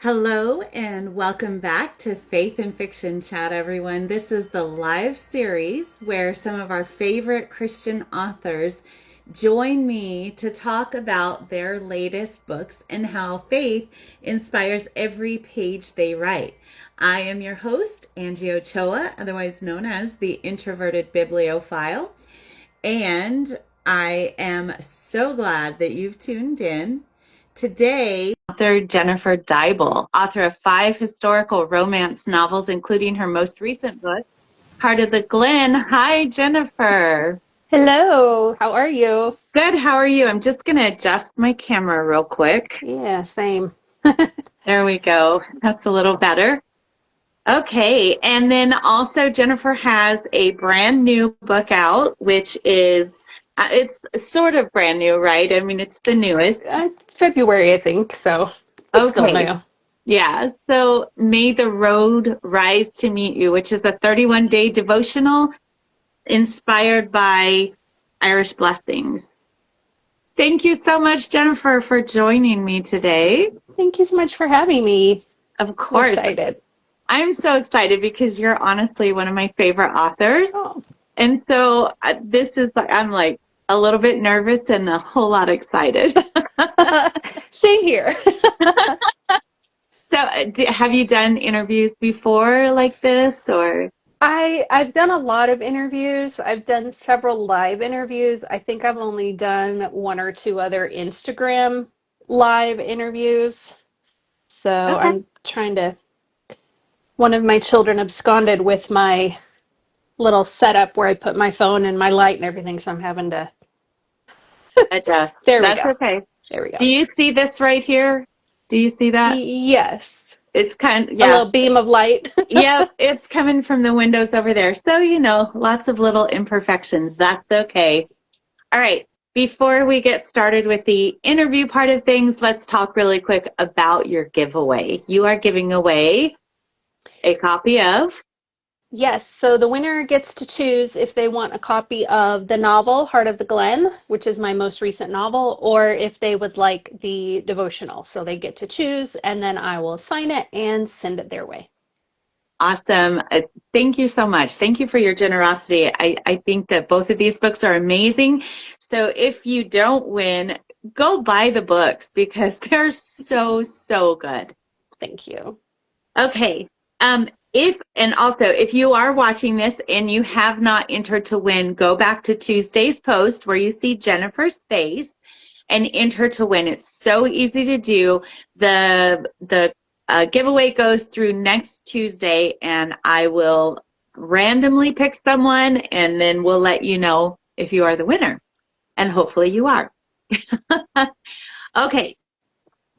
Hello and welcome back to Faith and Fiction Chat, everyone. This is the live series where some of our favorite Christian authors join me to talk about their latest books and how faith inspires every page they write. I am your host, Angie Ochoa, otherwise known as the Introverted Bibliophile, and I am so glad that you've tuned in. Today, author Jennifer Deibel, author of 5 historical romance novels, including her most recent book, Heart of the Glen. Hi, Jennifer. Hello, how are you? Good. How are you? I'm just going to adjust my camera real quick. Yeah, same. There we go. That's a little better. Okay. And then also Jennifer has a brand new book out, which is, it's sort of brand new, right? I mean, it's the newest. February, I think, so it's still Okay. new. Yeah, so May the Road Rise to Meet You, which is a 31-day devotional inspired by Irish blessings. Thank you so much, Jennifer, for joining me today. Thank you so much for having me. Of I'm course, excited. I'm so excited because you're honestly one of my favorite authors. Oh. And so this is like, I'm like a little bit nervous and a whole lot excited. Same here. So have you done interviews before like this or? I've done a lot of interviews. I've done several live interviews. I think I've only done one or two other Instagram live interviews. So Okay. I'm trying to, one of my children absconded with my little setup where I put my phone and my light and everything, so I'm having to, Adjust. there we That's go. okay. There we go. Do you see this right here? Do you see that? Yes. It's A yeah. little beam of light. Yep, it's coming from the windows over there. So, lots of little imperfections. That's okay. All right. Before we get started with the interview part of things, let's talk really quick about your giveaway. You are giving away a copy of. Yes, so the winner gets to choose if they want a copy of the novel Heart of the Glen, which is my most recent novel, or if they would like the devotional. So they get to choose, and then I will sign it and send it their way. Awesome. Thank you so much. Thank you for your generosity. I think that both of these books are amazing. So if you don't win, go buy the books because they're so, so good. Thank you. Okay. If you are watching this and you have not entered to win, go back to Tuesday's post where you see Jennifer's face and enter to win. It's so easy to do. The giveaway goes through next Tuesday, and I will randomly pick someone, and then we'll let you know if you are the winner. And hopefully you are. Okay,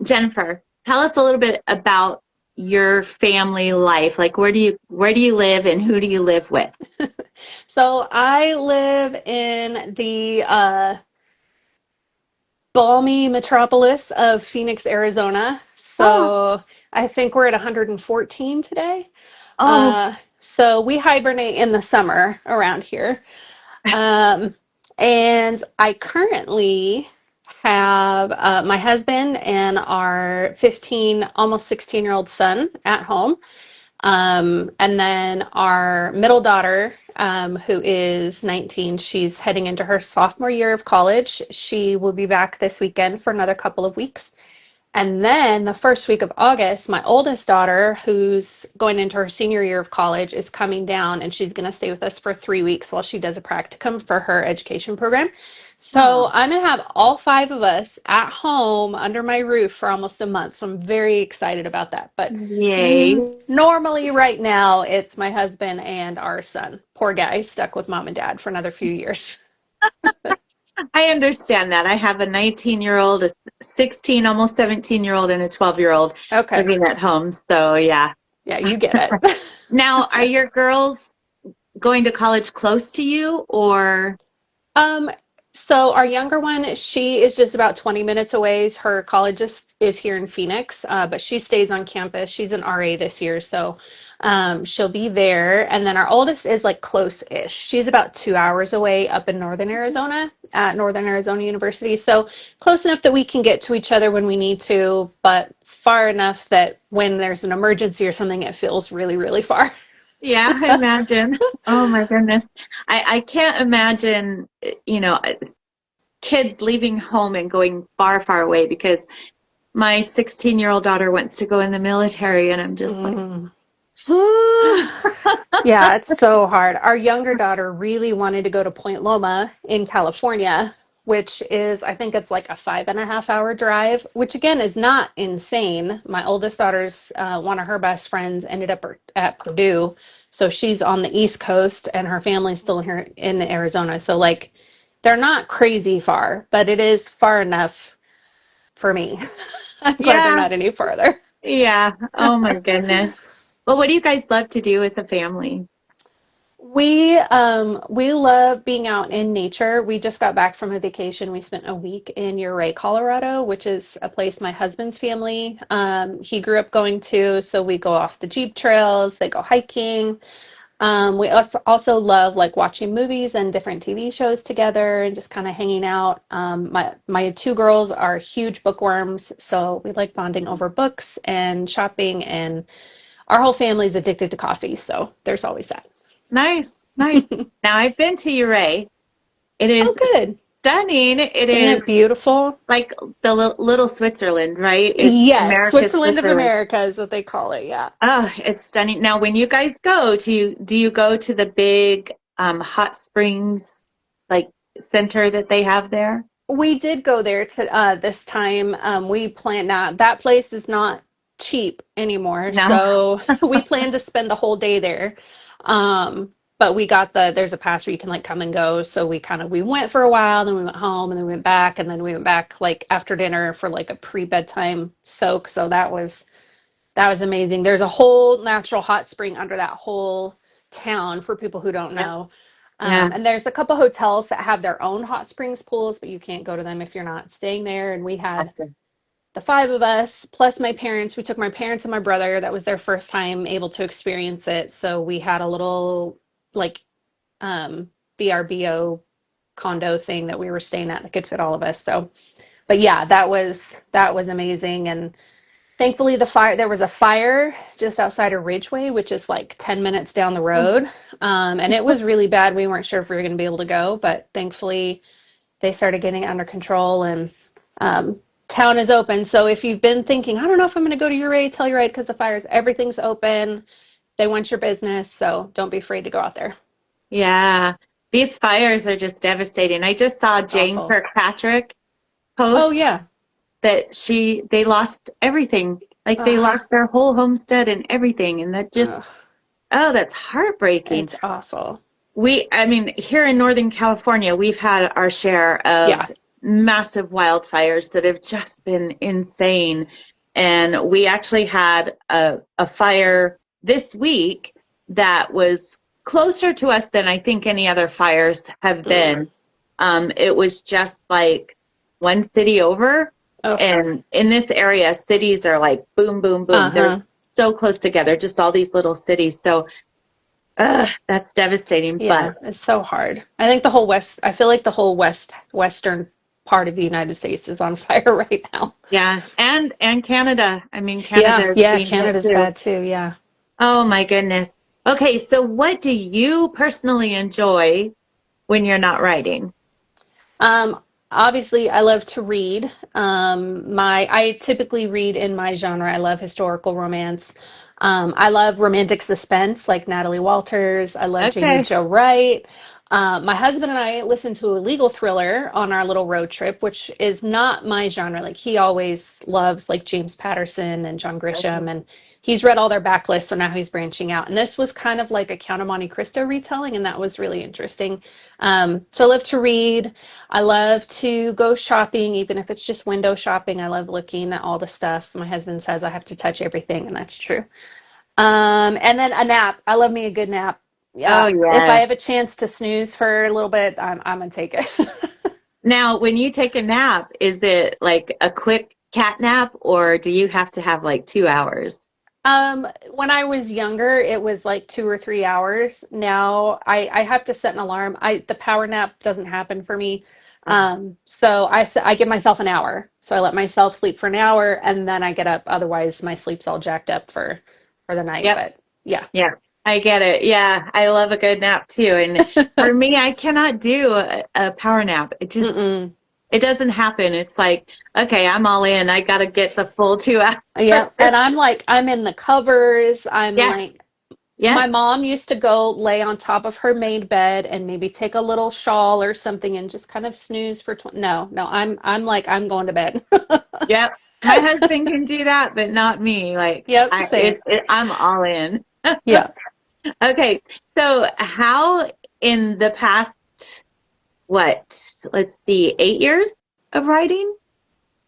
Jennifer, tell us a little bit about your family life. Like, where do you live, and who do you live with? So I live in the balmy metropolis of Phoenix, Arizona. Oh, So I think we're at 114 today. oh, So we hibernate in the summer around here. Um, and I currently have my husband and our 15, almost 16-year-old son at home. And then our middle daughter, who is 19, she's heading into her sophomore year of college. She will be back this weekend for another couple of weeks. And then the first week of August, my oldest daughter, who's going into her senior year of college, is coming down and she's going to stay with us for 3 weeks while she does a practicum for her education program. So oh, I'm going to have all 5 of us at home under my roof for almost a month. So I'm very excited about that. But yay. normally, right now, it's my husband and our son. Poor guy, stuck with mom and dad for another few years. I understand that. I have a 19-year-old, a 16, almost 17-year-old, and a 12-year-old Okay. living at home. So, yeah. Yeah, you get it. Now, are your girls going to college close to you or? Um, so our younger one, she is just about 20 minutes away. Her college is here in Phoenix, but she stays on campus. She's an RA this year, so she'll be there. And then our oldest is like close-ish. She's about 2 hours away up in Northern Arizona at Northern Arizona University. So close enough that we can get to each other when we need to, but far enough that when there's an emergency or something, it feels really, really far. Yeah, I imagine. Oh my goodness. I can't imagine, you know, kids leaving home and going far, far away because my 16-year-old daughter wants to go in the military and I'm just like, Mm. oh, Yeah, it's so hard. Our younger daughter really wanted to go to Point Loma in California, which is, I think it's like a 5.5 hour drive, which again is not insane. My oldest daughter's one of her best friends ended up at Purdue. So she's on the East Coast and her family's still here in Arizona. So, like, they're not crazy far, but it is far enough for me. I'm glad they're yeah, not any farther. yeah. Oh my goodness. Well, what do you guys love to do as a family? We love being out in nature. We just got back from a vacation. We spent a week in Ouray, Colorado, which is a place my husband's family he grew up going to. So we go off the Jeep trails, they go hiking. We also love like watching movies and different TV shows together and just kind of hanging out. My two girls are huge bookworms, so we like bonding over books and shopping, and our whole family's addicted to coffee, so there's always that. Nice, nice. Now I've been to Ouray. It is Oh, good. stunning. It Isn't is it beautiful? like the little Switzerland, right? It's Yes, America's Switzerland of Switzerland. America is what they call it. Yeah. Oh, it's stunning. Now, when you guys go, do you go to the big hot springs like center that they have there? We did go there to this time. We planned not that place is not cheap anymore, No. so we plan to spend the whole day there. But we got there's a pass where you can like come and go. So we went for a while, then we went home, and then we went back, and then we went back like after dinner for like a pre-bedtime soak. So that was amazing. There's a whole natural hot spring under that whole town for people who don't Yeah. know. Yeah. And there's a couple hotels that have their own hot springs pools, but you can't go to them if you're not staying there. And we had Gotcha. the five of us plus my parents. We took my parents and my brother. That was their first time able to experience it. So we had a little like um, VRBO condo thing that we were staying at that could fit all of us. So, but yeah, that was amazing. And thankfully, there was a fire just outside of Ridgeway, which is like 10 minutes down the road. And it was really bad. We weren't sure if we were going to be able to go, but thankfully they started getting it under control and um, town is open. So if you've been thinking, I don't know if I'm going to go to Ouray, tell you right, because the fires, everything's open. They want your business, so don't be afraid to go out there. Yeah. These fires are just devastating. I just saw It's Jane awful. Kirkpatrick Oh, post yeah. that they lost everything. Like they Ugh, lost their whole homestead and everything. And that just, ugh, oh, that's heartbreaking. it's awful. I mean, here in Northern California, we've had our share of Yeah. massive wildfires that have just been insane. And we actually had a fire this week that was closer to us than I think any other fires have Mm. been. It was just like one city over. Oh, And in this area, cities are like boom, boom, boom. They're uh-huh. so close together, just all these little cities. So, that's devastating. Yeah, But it's so hard. I feel like the whole western part of the United States is on fire right now. yeah, and Canada. I mean, Yeah, Canada is yeah, being hit Canada's too. bad too. Yeah. Oh my goodness. Okay, so what do you personally enjoy when you're not writing? Obviously, I love to read. I typically read in my genre. I love historical romance. I love romantic suspense, like Natalie Walters. I love Jamie Okay. Jo Wright. My husband and I listen to a legal thriller on our little road trip, which is not my genre. Like he always loves like James Patterson and John Grisham, Okay. and he's read all their backlists, so now he's branching out. And this was kind of like a Count of Monte Cristo retelling, and that was really interesting. So I love to read. I love to go shopping, even if it's just window shopping. I love looking at all the stuff. My husband says I have to touch everything, and that's true. And then a nap. I love me a good nap. Oh Yeah, if I yeah. have a chance to snooze for a little bit, I'm gonna take it. Now, when you take a nap, is it like a quick cat nap or do you have to have like 2 hours? When I was younger, it was like 2 or 3 hours. Now I have to set an alarm. The power nap doesn't happen for me. So I give myself an hour. So I let myself sleep for an hour and then I get up. Otherwise, my sleep's all jacked up for the night. Yep. But yeah. Yeah. I get it. Yeah. I love a good nap too. And for me, I cannot do a power nap. Mm-mm. It doesn't happen. It's like, okay, I'm all in. I got to get the full 2 hours. Yeah. And I'm like, I'm in the covers. I'm Yes. like, my Yes. mom used to go lay on top of her maid bed and maybe take a little shawl or something and just kind of snooze for 20. No, no, I'm like, I'm going to bed. Yep. My husband can do that, but not me. Like Yep, same. I'm all in. Yeah. Okay. So how in the past, what, let's see, 8 years of writing?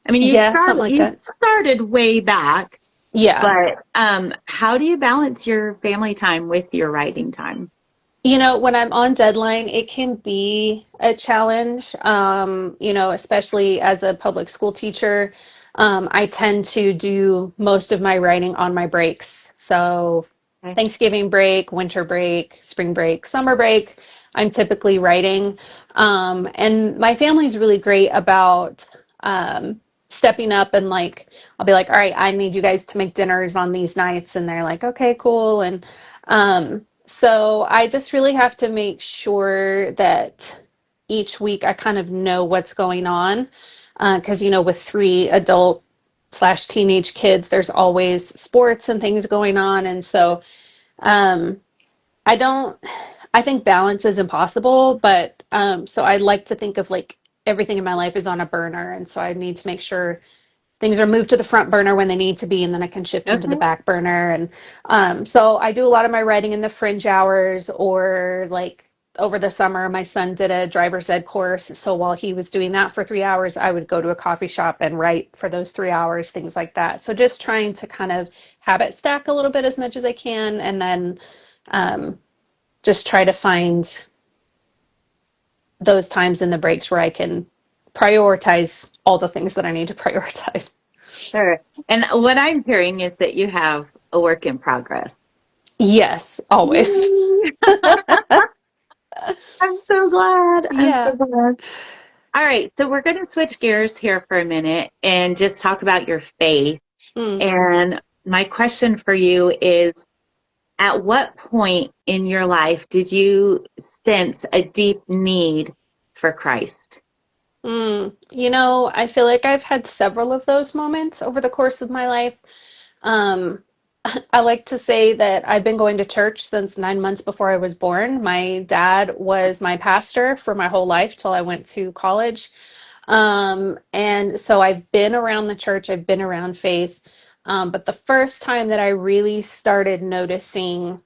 I mean, Yeah, something like you that. started way back, Yeah. but how do you balance your family time with your writing time? When I'm on deadline, it can be a challenge, especially as a public school teacher. I tend to do most of my writing on my breaks. So, Okay. Thanksgiving break, winter break, spring break, summer break, I'm typically writing. And my family's really great about stepping up and like, I'll be like, all right, I need you guys to make dinners on these nights. And they're like, okay, cool. And so I just really have to make sure that each week I kind of know what's going on. Because, with three adult slash teenage kids, there's always sports and things going on. And so um, I don't, I think balance is impossible, but so I like to think of like everything in my life is on a burner. And so I need to make sure things are moved to the front burner when they need to be, and then I can shift into the Okay. back burner. And so I do a lot of my writing in the fringe hours, or like over the summer, my son did a driver's ed course. So while he was doing that for 3 hours, I would go to a coffee shop and write for those 3 hours, things like that. So just trying to kind of have it stack a little bit as much as I can, and then um, just try to find those times in the breaks where I can prioritize all the things that I need to prioritize. Sure. And what I'm hearing is that you have a work in progress. Yes, always. Yay! I'm so glad. I'm so Yeah. glad. All right. So we're going to switch gears here for a minute and just talk about your faith. Mm, And my question for you is, at what point in your life did you sense a deep need for Christ? I feel like I've had several of those moments over the course of my life. Um, I like to say that I've been going to church since 9 months before I was born. My dad was my pastor for my whole life till I went to college. And so I've been around the church, I've been around faith. But the first time that I really started noticing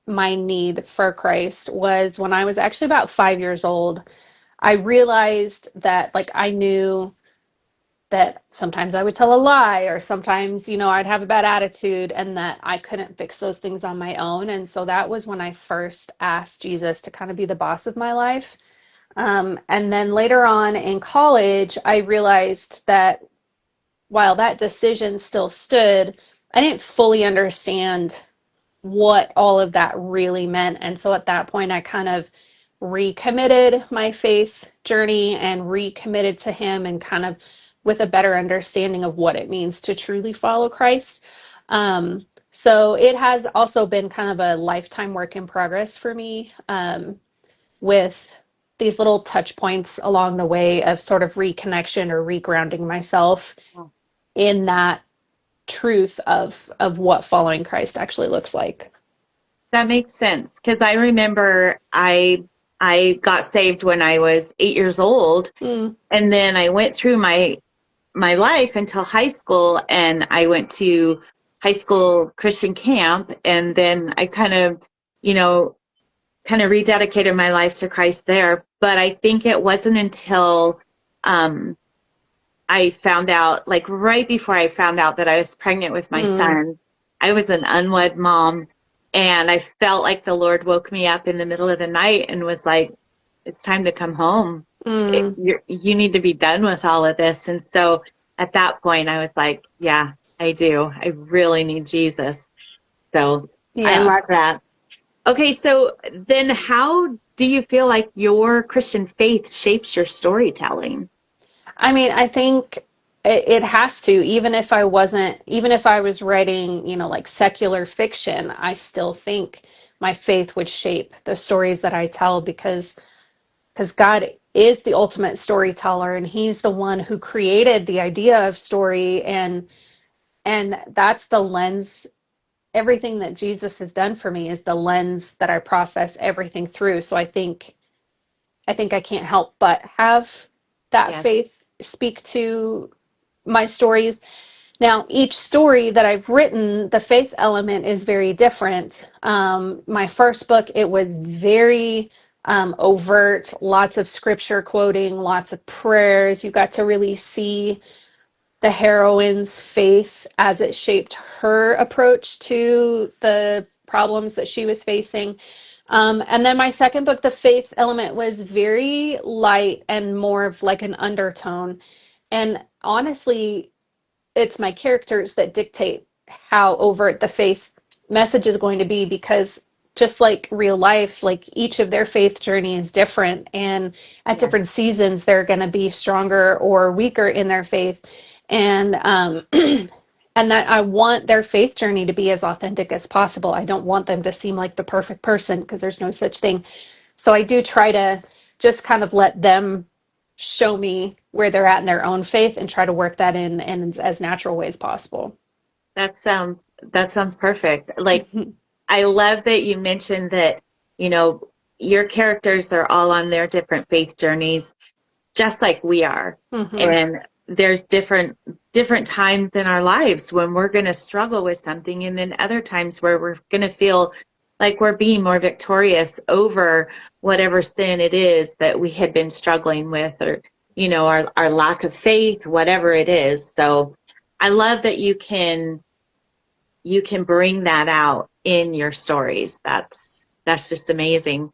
my need for Christ was when I was actually about 5 years old. I realized that, like, I knew that sometimes I would tell a lie, or sometimes, I'd have a bad attitude, and that I couldn't fix those things on my own. And so that was when I first asked Jesus to kind of be the boss of my life. And then later on in college, I realized that while that decision still stood, I didn't fully understand what all of that really meant. And so at that point, I kind of recommitted my faith journey and recommitted to Him, and kind of with a better understanding of what it means to truly follow Christ. So it has also been kind of a lifetime work in progress for me, with these little touch points along the way of sort of reconnection or regrounding myself in that truth of what following Christ actually looks like. That makes sense because I remember I got saved when I was 8 years old, Mm, and then I went through my life until high school, and I went to high school Christian camp, and then I you know, kind of rededicated my life to Christ there. But I think it wasn't until um, I found out, like right before I found out that I was pregnant with my mm, son, I was an unwed mom, and I felt like the Lord woke me up in the middle of the night and was like, it's time to come home. mm. You need to be done with all of this. And so at that point, I was like, yeah, I do. I really need Jesus. So I Yeah. love that. Okay, so then how do you feel like your Christian faith shapes your storytelling? I mean, I think it has to, even if I was writing, like secular fiction, I still think my faith would shape the stories that I tell because God is the ultimate storyteller and he's the one who created the idea of story and that's the lens. Everything that Jesus has done for me is the lens that I process everything through. So I think I can't help but have that Yes. faith speak to my stories. Now, each story that I've written, the faith element is very different. My first book, it was very overt, lots of scripture quoting, lots of prayers. You got to really see the heroine's faith as it shaped her approach to the problems that she was facing. And then my second book, the faith element, was very light and more of like an undertone. And honestly, it's my characters that dictate how overt the faith message is going to be because just like real life, like each of their faith journey is different and at Yes. different seasons they're going to be stronger or weaker in their faith and and that I want their faith journey to be as authentic as possible. I don't want them to seem like the perfect person because there's no such thing. So I do try to just kind of let them show me where they're at in their own faith and try to work that in as natural way as possible. That sounds that sounds perfect. Like I love that you mentioned that, you know, your characters are all on their different faith journeys, just like we are. Hmm. And there's different times in our lives when we're going to struggle with something, and then other times where we're going to feel like we're being more victorious over whatever sin it is that we had been struggling with, or our lack of faith, whatever it is. So I love that you can bring that out in your stories. That's just amazing.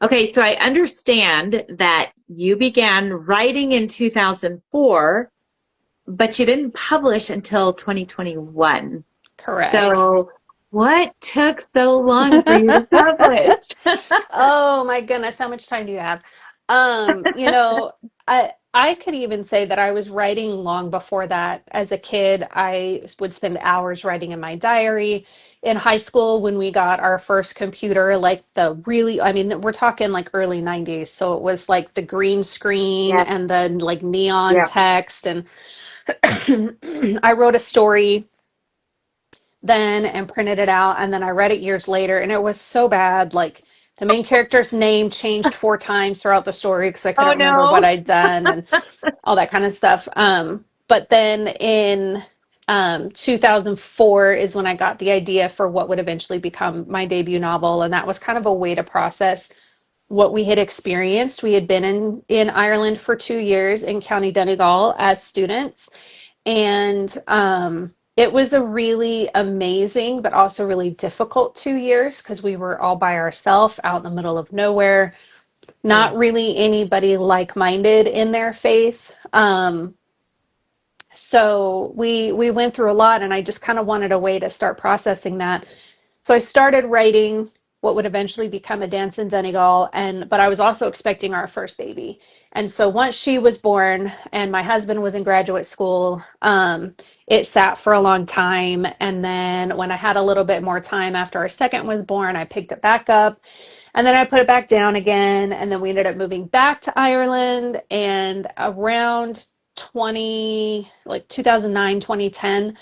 Okay, so I understand that you began writing in 2004, but you didn't publish until 2021. Correct. So what took so long for you to publish? Oh my goodness, how much time do you have? I could even say that I was writing long before that. As a kid, I would spend hours writing in my diary. In high school, when we got our first computer, like I mean, we're talking like early 90s. So it was like the green screen Yes, and then like neon yeah. text. And I wrote a story then and printed it out and then I read it years later and it was so bad. Like the main character's name changed 4 times throughout the story because I Oh couldn't remember what no. I'd done and all that kind of stuff. But then in 2004 is when I got the idea for what would eventually become my debut novel, and that was kind of a way to process what we had experienced. We had been in Ireland for 2 years in County Donegal as students, and it was a really amazing, but also really difficult 2 years because we were all by ourselves out in the middle of nowhere, Yeah. not really anybody like minded in their faith. So we went through a lot, and I just kind of wanted a way to start processing that. So I started writing what would eventually become A Dance in Donegal, but I was also expecting our first baby. And so once she was born and my husband was in graduate school, it sat for a long time. And then when I had a little bit more time after our second was born, I picked it back up and then I put it back down again. And then we ended up moving back to Ireland. And around 2009, 2010,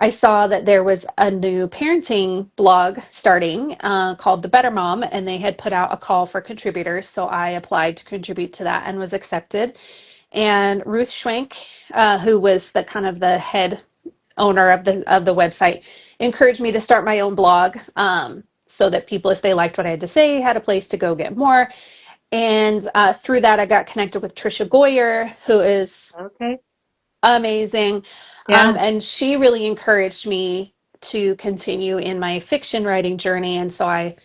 I saw that there was a new parenting blog starting called The Better Mom, and they had put out a call for contributors. So I applied to contribute to that and was accepted. And Ruth Schwenk, who was the kind of the head owner of the website, encouraged me to start my own blog so that people, if they liked what I had to say, had a place to go get more. And through that, I got connected with Trisha Goyer, who is Okay. amazing. Yeah. And she really encouraged me to continue in my fiction writing journey. And so I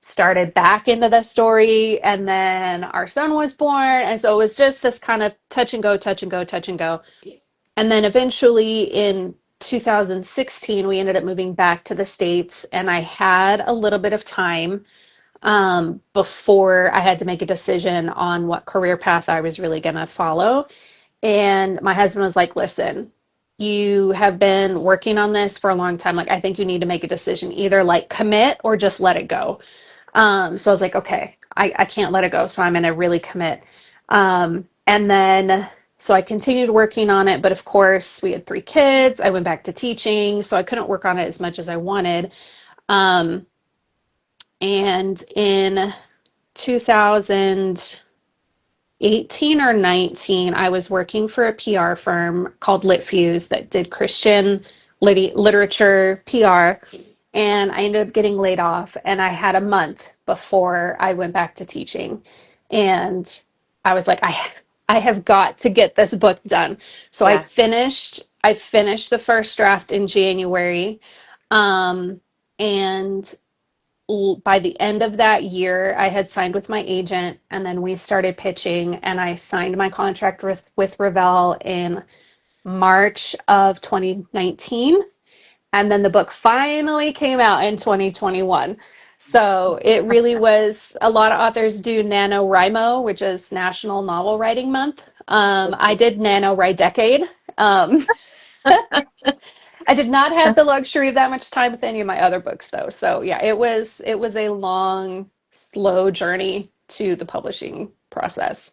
started back into the story, and then our son was born. And so it was just this kind of touch and go, touch and go, touch and go. And then eventually in 2016, we ended up moving back to the States, and I had a little bit of time before I had to make a decision on what career path I was really going to follow. And my husband was like, listen, you have been working on this for a long time. Like, I think you need to make a decision, either like commit or just let it go. So I was like, okay, I can't let it go. So I'm going to really commit. And then, so I continued working on it. But of course, we had 3 kids. I went back to teaching. So I couldn't work on it as much as I wanted. Um, and in 2018 or 19, I was working for a PR firm called LitFuse that did Christian literature PR. And I ended up getting laid off, and I had a month before I went back to teaching. And I was like, I have got to get this book done. So Yeah. I finished the first draft in January. And by the end of that year, I had signed with my agent, and then we started pitching, and I signed my contract with Revell in March of 2019. And then the book finally came out in 2021. So it really was, a lot of authors do NaNoWriMo, which is National Novel Writing Month. I did NaNoWriDecade. Um, I did not have the luxury of that much time with any of my other books though. So yeah, it was a long, slow journey to the publishing process.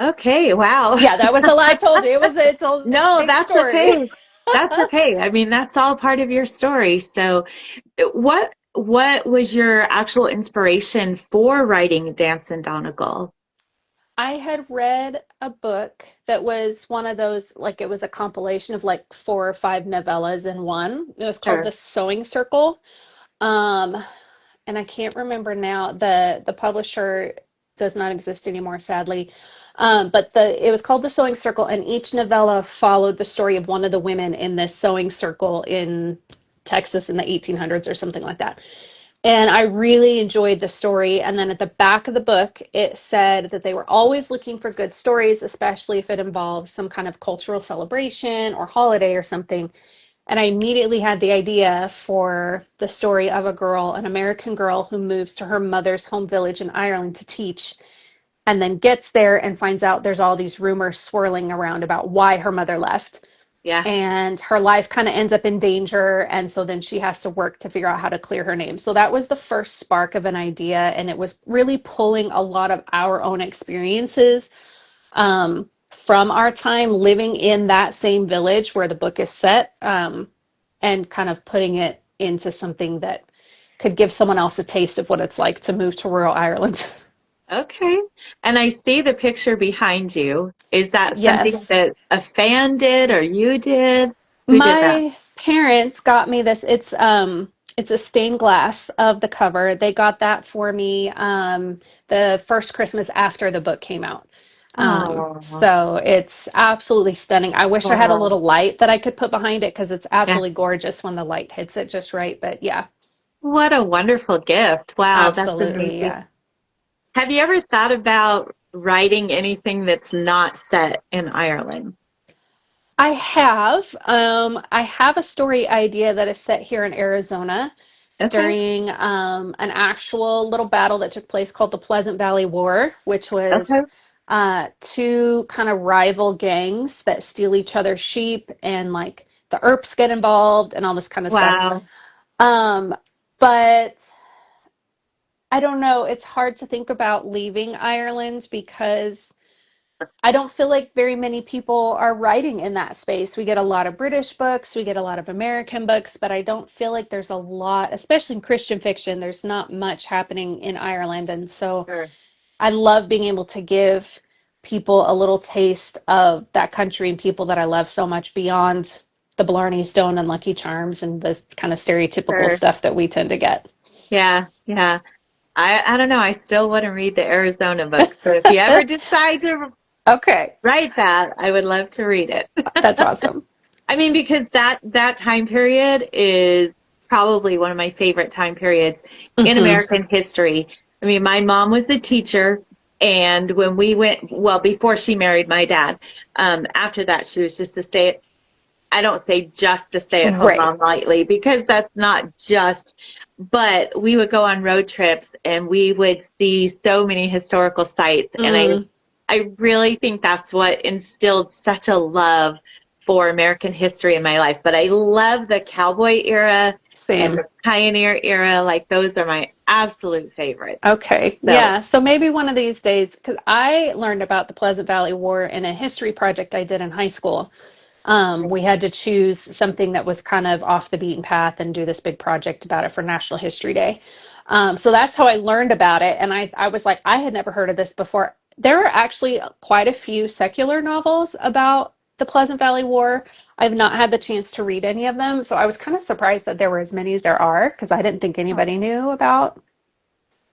Okay, wow. Yeah, that was a lie I told you. It's a No, big that's story. okay. That's okay. I mean, that's all part of your story. So, what was your actual inspiration for writing Dance and Donegal? I had read a book that was one of those, like it was a compilation of like 4 or 5 novellas in one. It was called The Sure. Sewing Circle. Um, and I can't remember now. The publisher does not exist anymore, sadly. But the it was called The Sewing Circle, and each novella followed the story of one of the women in this sewing circle in Texas in the 1800s or something like that. And I really enjoyed the story. And then at the back of the book, it said that they were always looking for good stories, especially if it involves some kind of cultural celebration or holiday or something. And I immediately had the idea for the story of a girl, an American girl who moves to her mother's home village in Ireland to teach, and then gets there and finds out there's all these rumors swirling around about why her mother left. Yeah. And her life kind of ends up in danger. And so then she has to work to figure out how to clear her name. So that was the first spark of an idea. And it was really pulling a lot of our own experiences from our time living in that same village where the book is set, and kind of putting it into something that could give someone else a taste of what it's like to move to rural Ireland. Okay. And I see the picture behind you. Is that something Yes. that a fan did or you did? Who did that? My parents got me this. It's a stained glass of the cover. They got that for me the first Christmas after the book came out. Oh, So it's absolutely stunning. I wish I had a wow. little light that I could put behind it because it's Yeah. absolutely gorgeous when the light hits it just right. But yeah, What a wonderful gift. Wow, that's absolutely, amazing. yeah. Have you ever thought about writing anything that's not set in Ireland? I have a story idea that is set here in Arizona Okay. during an actual little battle that took place called the Pleasant Valley War, which Okay. was two kind of rival gangs that steal each other's sheep, and like the Earps get involved and all this kind of stuff. Wow. Um, but I don't know, it's hard to think about leaving Ireland because I don't feel like very many people are writing in that space. We get a lot of British books, we get a lot of American books, but I don't feel like there's a lot, especially in Christian fiction, there's not much happening in Ireland. And so Sure. I love being able to give people a little taste of that country and people that I love so much beyond the Blarney Stone and Lucky Charms and this kind of stereotypical Sure. stuff that we tend to get. Yeah. Yeah. I don't know. I still want to read the Arizona book. So if you ever decide to Okay, write that, I would love to read it. that's awesome. I mean, because that time period is probably one of my favorite time periods in Hmm. American history. I mean, my mom was a teacher, and when we went, well, before she married my dad, after that, she was just a I don't say just a stay-at-home Right. mom lightly because that's not just, but we would go on road trips and we would see so many historical sites. And Mm, I really think that's what instilled such a love for American history in my life. But I love the cowboy era and same. the pioneer era. Like those are my absolute favorites. Okay. So, Yeah. So maybe one of these days, because I learned about the Pleasant Valley War in a history project I did in high school. We had to choose something that was kind of off the beaten path and do this big project about it for National History Day. So that's how I learned about it. And I was like, I had never heard of this before. There are actually quite a few secular novels about the Pleasant Valley War. I've not had the chance to read any of them. So I was kind of surprised that there were as many as there are because I didn't think anybody knew about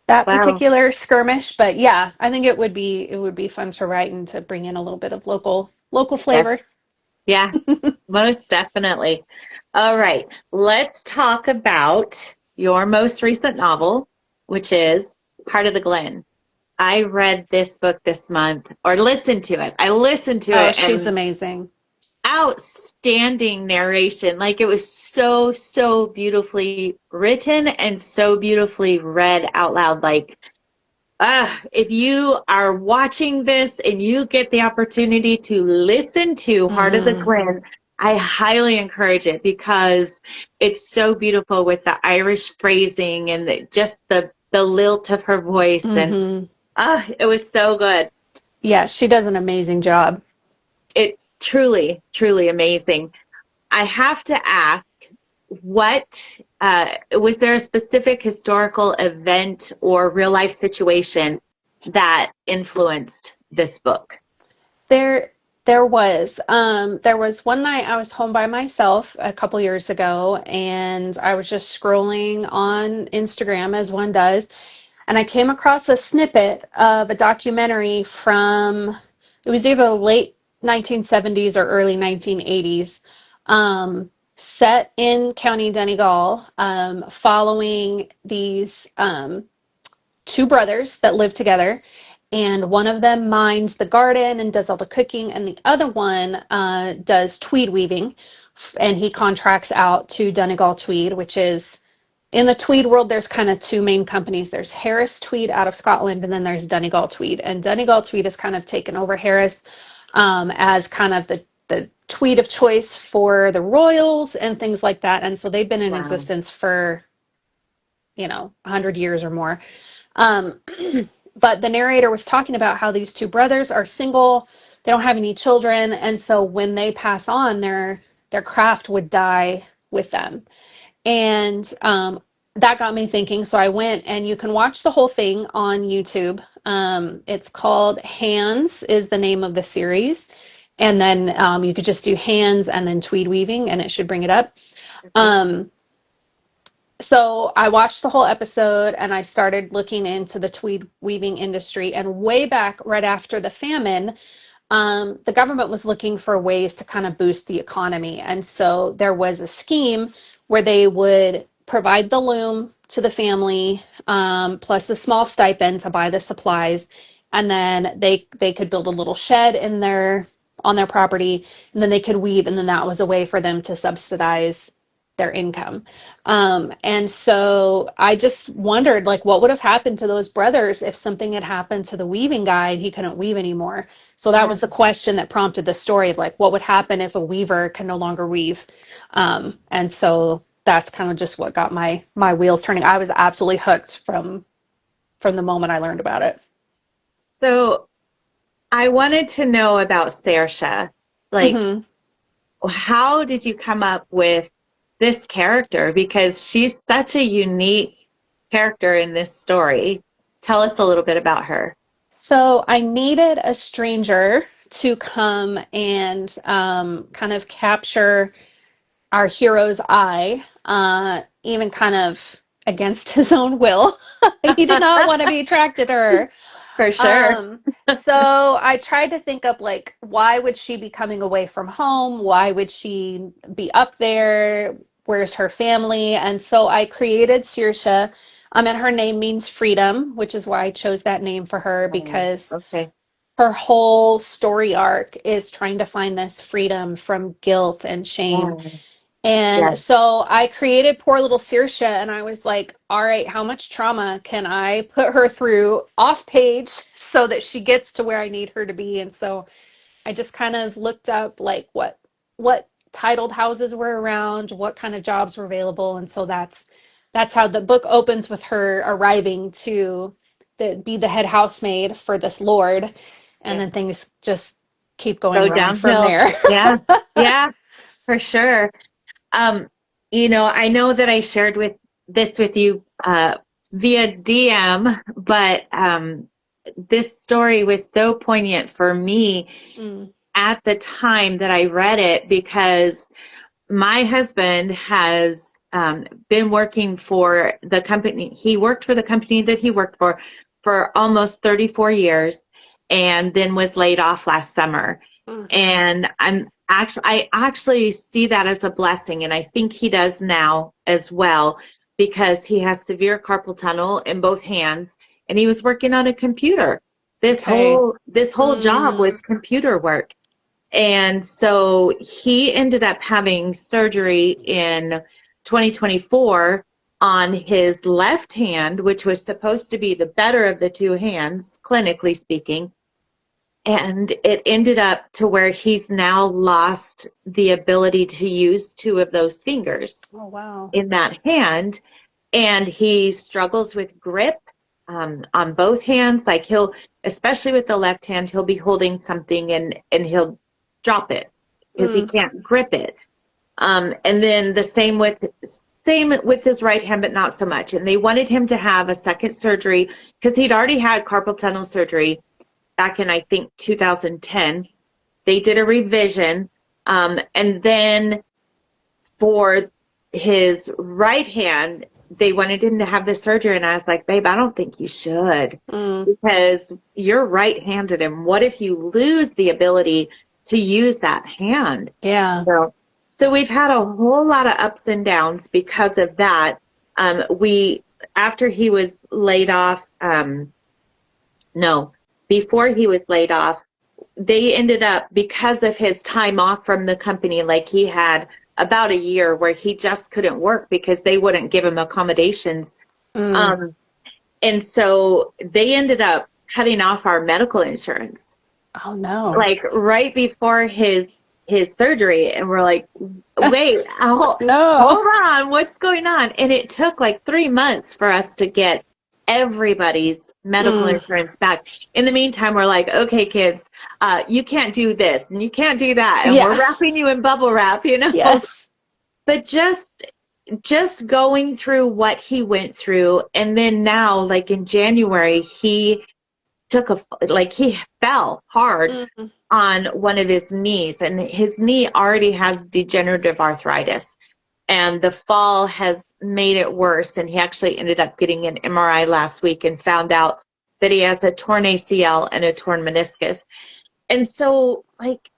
that wow. particular skirmish. But yeah, I think it would be fun to write and to bring in a little bit of local Yes. flavor. Yeah, most definitely. All right. Let's talk about your most recent novel, which is Heart of the Glen. I read this book this month or listened to it. I listened to Oh, it she's and amazing. outstanding narration. Like it was so, so beautifully written and so beautifully read out loud. Like, if you are watching this and you get the opportunity to listen to Heart of the Hmm. Glen, I highly encourage it because it's so beautiful with the Irish phrasing and just the lilt of her voice. And Hmm. it was so good. Yeah, she does an amazing job. It's truly, truly amazing. I have to ask, what was there a specific historical event or real life situation that influenced this book? There, there was one night I was home by myself a couple years ago, and I was just scrolling on Instagram as one does, and I came across a snippet of a documentary from, it was either the late 1970s or early 1980s, set in County Donegal, following these two brothers that live together, and one of them minds the garden and does all the cooking, and the other one does tweed weaving, and he contracts out to Donegal Tweed, which is in the tweed world. There's kind of two main companies. There's Harris Tweed out of Scotland, and then there's Donegal Tweed, and Donegal Tweed has kind of taken over Harris as kind of the tweed of choice for the royals and things like that, and so they've been in Wow. existence for 100 years or more. um, but the narrator was talking about how these two brothers are single, they don't have any children, and so when they pass on, their craft would die with them. And that got me thinking. So I went, and you can watch the whole thing on YouTube. It's called Hands is the name of the series. And then you could just do hands and then tweed weaving, and it should bring it up. Okay. Um, so I watched the whole episode, and I started looking into the tweed weaving industry. And way back, right after the famine, the government was looking for ways to kind of boost the economy. And so there was a scheme where they would provide the loom to the family, plus a small stipend to buy the supplies. And then they could build a little shed in their on their property, and then they could weave, and then that was a way for them to subsidize their income. And so I just wondered, like, what would have happened to those brothers if something had happened to the weaving guy and he couldn't weave anymore? So that Yeah. was the question that prompted the story of, like, what would happen if a weaver can no longer weave? And so that's kind of just what got my wheels turning. I was absolutely hooked from the moment I learned about it. So I wanted to know about Saoirse. Like, Hmm. how did you come up with this character? Because she's such a unique character in this story. Tell us a little bit about her. So I needed a stranger to come and kind of capture our hero's eye, even kind of against his own will. He did not want to be attracted to her. For sure. Um, so I tried to think of, like, why would she be coming away from home? Why would she be up there? Where's her family? And so I created Saoirse. And her name means freedom, which is why I chose that name for her, Oh, because okay. her whole story arc is trying to find this freedom from guilt and shame. Yeah. Yeah. And so I created poor little Saoirse, and I was like, all right, how much trauma can I put her through off page so that she gets to where I need her to be? And so I just kind of looked up like what titled houses were around, what kind of jobs were available, and so that's how the book opens, with her arriving to be the head housemaid for this lord, and Yeah. then things just keep going Go wrong from downhill. there. Yeah. Yeah, for sure. Um, I know that I shared with you via DM, but this story was so poignant for me Mm, at the time that I read it, because my husband has been working for the company. He worked for the company that he worked for almost 34 years, and then was laid off last summer. mm-hmm. And I actually see that as a blessing, and I think he does now as well, because he has severe carpal tunnel in both hands, and he was working on a computer. Okay. This whole job was Mm, computer work. And so he ended up having surgery in 2024 on his left hand, which was supposed to be the better of the two hands, clinically speaking. And it ended up to where he's now lost the ability to use two of those fingers oh wow. in that hand. And he struggles with grip on both hands. Like especially with the left hand, he'll be holding something and he'll drop it because he Mm, can't grip it. And then the same with his right hand, but not so much. And they wanted him to have a second surgery because he'd already had carpal tunnel surgery back in, I think, 2010. They did a revision. And then for his right hand, they wanted him to have the surgery. And I was like, babe, I don't think you should, mm, because you're right-handed. And what if you lose the ability to use that hand? yeah. So we've had a whole lot of ups and downs because of that. After he was laid off, no, before he was laid off, they ended up, because of his time off from the company, like he had about a year where he just couldn't work because they wouldn't give him accommodations. Mm, Um, and so they ended up cutting off our medical insurance, oh no. like right before his surgery. And we're like, wait, No. hold on, what's going on? And it took like 3 months for us to get everybody's medical Mm, insurance back. In the meantime, we're like, okay, kids, you can't do this and you can't do that, and we're yeah. wrapping you in bubble wrap, Yes. But just going through what he went through, and then now, like in January, he he fell hard Mm, on one of his knees, and his knee already has degenerative arthritis, and the fall has made it worse. And he actually ended up getting an MRI last week and found out that he has a torn ACL and a torn meniscus. And so, like,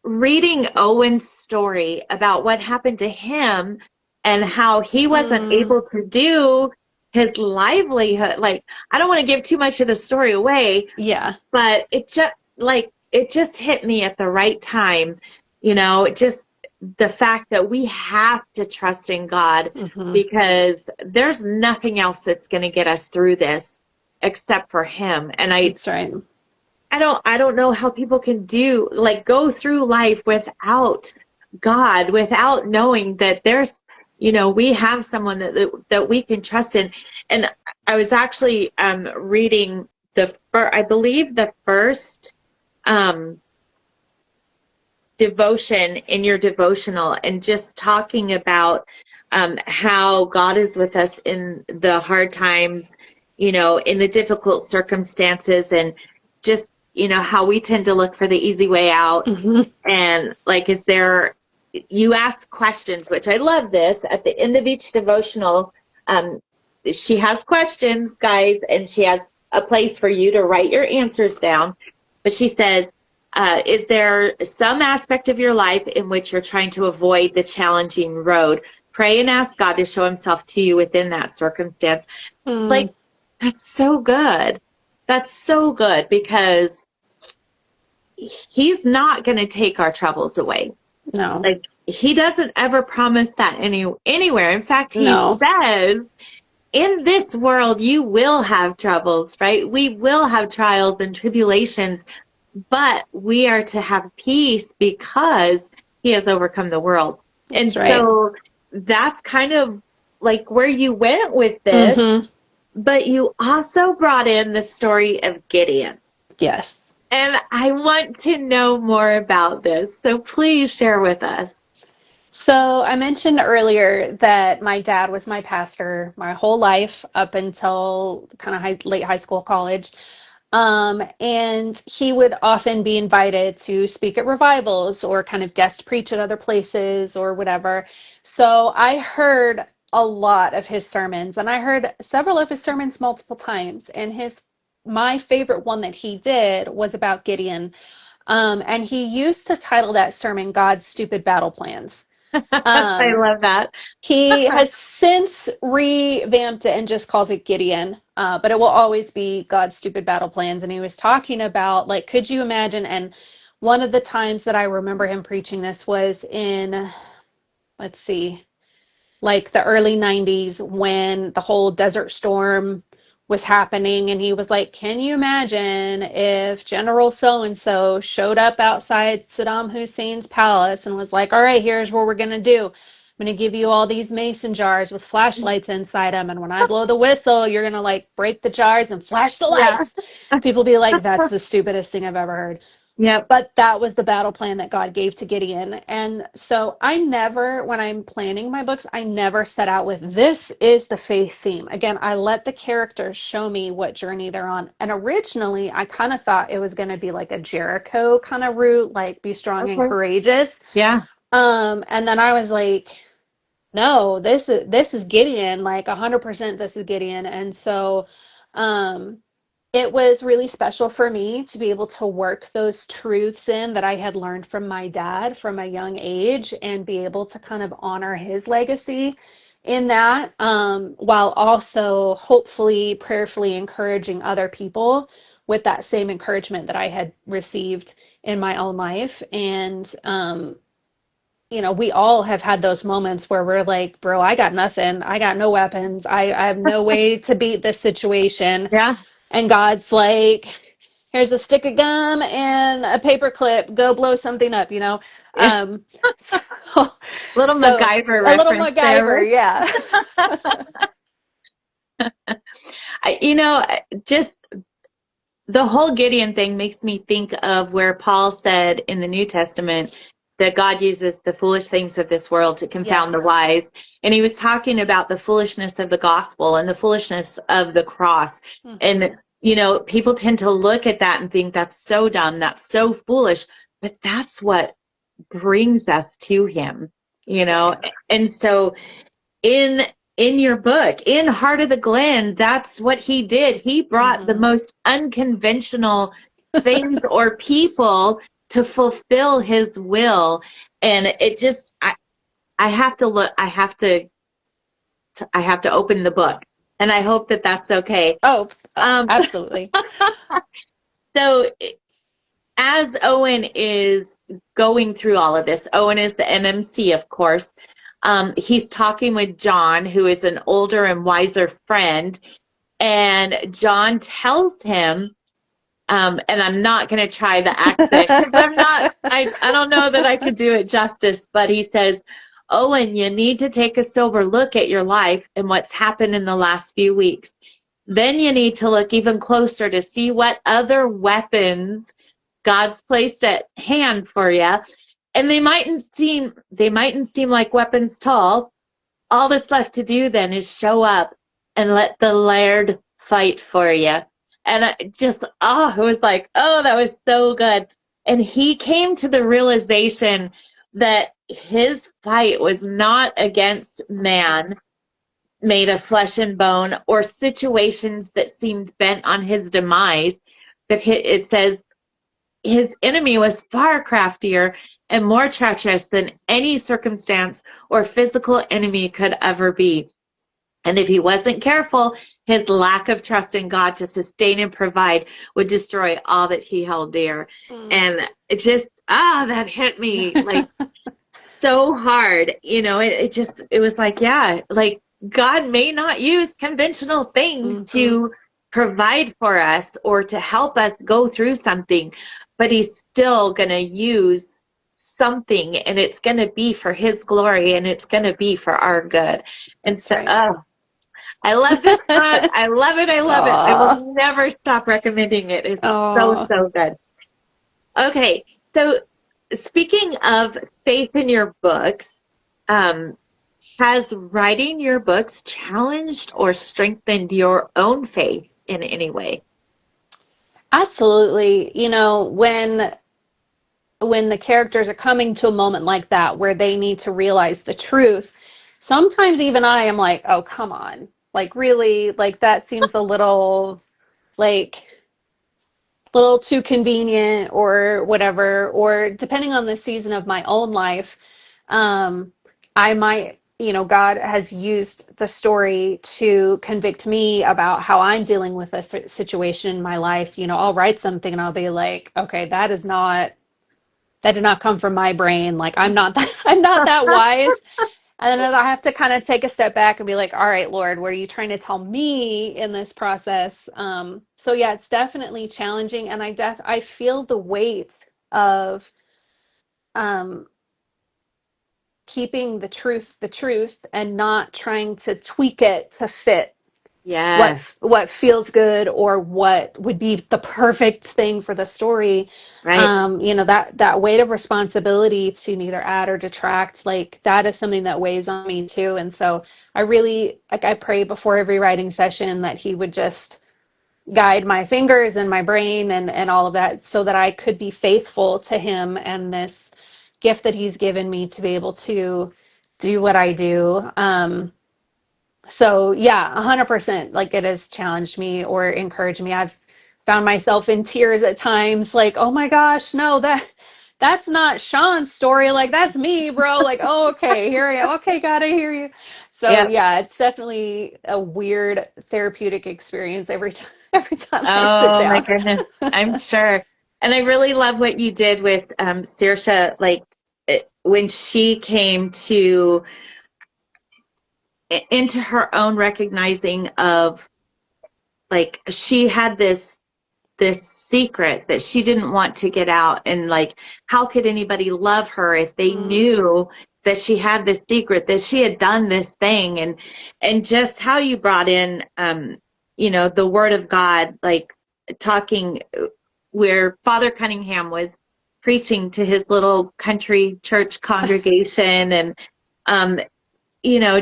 reading Owen's story about what happened to him and how he wasn't mm, able to do his livelihood, like, I don't want to give too much of the story away, yeah. but it just hit me at the right time. Just the fact that we have to trust in God, Hmm. because there's nothing else that's going to get us through this except for him. And That's right. I don't know how people can go through life without God, without knowing that we have someone that we can trust in. And I was actually reading I believe the first um, devotion in your devotional, and just talking about how God is with us in the hard times, in the difficult circumstances, and just, how we tend to look for the easy way out. Hmm. And like, you ask questions, which I love this at the end of each devotional. Um, she has questions, guys, and she has a place for you to write your answers down. But she says, is there some aspect of your life in which you're trying to avoid the challenging road? Pray and ask God to show himself to you within that circumstance. Mm, Like, that's so good. That's so good, because he's not going to take our troubles away. No. Like, he doesn't ever promise that anywhere. In fact, he No. says, in this world, you will have troubles, right? We will have trials and tribulations, but we are to have peace because he has overcome the world. That's And right. so that's kind of like where you went with this, Mm-hmm. but you also brought in the story of Gideon. Yes. And I want to know more about this. So please share with us. So I mentioned earlier that my dad was my pastor my whole life up until kind of late high school, college. And he would often be invited to speak at revivals or kind of guest preach at other places or whatever. So I heard a lot of his sermons, and I heard several of his sermons multiple times. And my favorite one that he did was about Gideon. And he used to title that sermon God's Stupid Battle Plans. I Um, love that. he has since revamped it and just calls it Gideon, but it will always be God's Stupid Battle Plans. And he was talking about, like, could you imagine? And one of the times that I remember him preaching this was in, let's see, like the early 90s when the whole Desert Storm was happening. And he was like, can you imagine if General so and so showed up outside Saddam Hussein's palace and was like, all right, here's what we're going to do. I'm going to give you all these mason jars with flashlights inside them. And when I blow the whistle, you're going to like break the jars and flash the Yeah. lights. People be like, that's the stupidest thing I've ever heard. Yep. But that was the battle plan that God gave to Gideon. And so I never, when I'm planning my books, I never set out with this is the faith theme. Again, I let the characters show me what journey they're on. And originally, I kind of thought it was going to be like a Jericho kind of route, like be strong and Okay. courageous. Yeah. And then I was like, no, this is Gideon, like 100% this is Gideon. And so um it was really special for me to be able to work those truths in that I had learned from my dad from a young age and be able to kind of honor his legacy in that, while also hopefully prayerfully encouraging other people with that same encouragement that I had received in my own life. And we all have had those moments where we're like, bro, I got nothing. I got no weapons. I have no way to beat this situation. Yeah. And God's like, here's a stick of gum and a paper clip. Go blow something up. Um, so, Little so MacGyver a little reference there. MacGyver, yeah. Just the whole Gideon thing makes me think of where Paul said in the New Testament that God uses the foolish things of this world to confound the Yes. wise. And he was talking about the foolishness of the gospel and the foolishness of the cross. Hmm. And, people tend to look at that and think that's so dumb, that's so foolish, but that's what brings us to him, you That's know? right. And so in in your book, in Heart of the Glen, that's what he did. He brought the Hmm. most unconventional things or people to fulfill his will. And it just I have to look I have to open the book. And I hope that that's okay. Oh, Um absolutely. so as Owen is going through all of this, Owen is the MMC, of course. He's talking with John, who is an older and wiser friend, and John tells him, and I'm not going to try the accent because I don't know that I could do it justice, but he says, Owen, you need to take a sober look at your life and what's happened in the last few weeks. Then you need to look even closer to see what other weapons God's placed at hand for you. And they mightn't seem like weapons tall. All that's left to do then is show up and let the Laird fight for you. And it was like, oh, that was so good. And he came to the realization that his fight was not against man made of flesh and bone or situations that seemed bent on his demise. But it says his enemy was far craftier and more treacherous than any circumstance or physical enemy could ever be. And if he wasn't careful, his lack of trust in God to sustain and provide would destroy all that he held dear. And it just, that hit me like so hard. It was like, yeah, like God may not use conventional things to provide for us or to help us go through something, but he's still going to use something, and it's going to be for his glory, and it's going to be for our good. And so, I love this book. I love it. I love it. I will never stop recommending it. It's so good. Okay, so speaking of faith in your books, has writing your books challenged or strengthened your own faith in any way? Absolutely. When the characters are coming to a moment like that where they need to realize the truth, sometimes even I am like, oh, come on. Like, really? Like, that seems a little, like, little too convenient or whatever. Or depending on the season of my own life, I might, God has used the story to convict me about how I'm dealing with a situation in my life. I'll write something and I'll be like, okay, that did not come from my brain. Like, I'm not that wise. And then I have to kind of take a step back and be like, all right, Lord, what are you trying to tell me in this process? So yeah, it's definitely challenging. And I feel the weight of um, keeping the truth and not trying to tweak it to fit what feels good or what would be the perfect thing for the story. Right. That weight of responsibility to neither add or detract, like that is something that weighs on me too. And so I pray before every writing session that he would just guide my fingers and my brain and all of that so that I could be faithful to him and this gift that he's given me to be able to do what I do. So yeah, 100%. Like, it has challenged me or encouraged me. I've found myself in tears at times, like, oh my gosh, no, that's not Sean's story. Like, that's me, bro. Like, oh, okay, here I am. Okay, God, I hear you. So Yeah. yeah, it's definitely a weird therapeutic experience every time every time I sit Oh my down. goodness. I'm sure. And I really love what you did with Saoirse, like when she came into her own recognizing of, like, she had this secret that she didn't want to get out, and like, how could anybody love her if they knew that she had this secret, that she had done this thing, and just how you brought in the word of God, like talking where Father Cunningham was preaching to his little country church congregation, and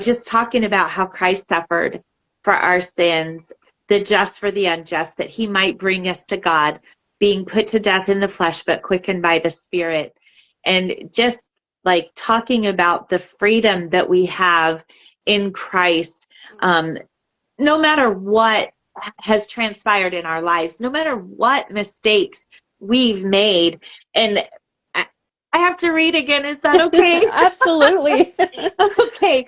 just talking about how Christ suffered for our sins, the just for the unjust, that he might bring us to God, being put to death in the flesh, but quickened by the Spirit. And just like talking about the freedom that we have in Christ, no matter what has transpired in our lives, no matter what mistakes we've made. And I have to read again. Is that okay? Absolutely. Okay.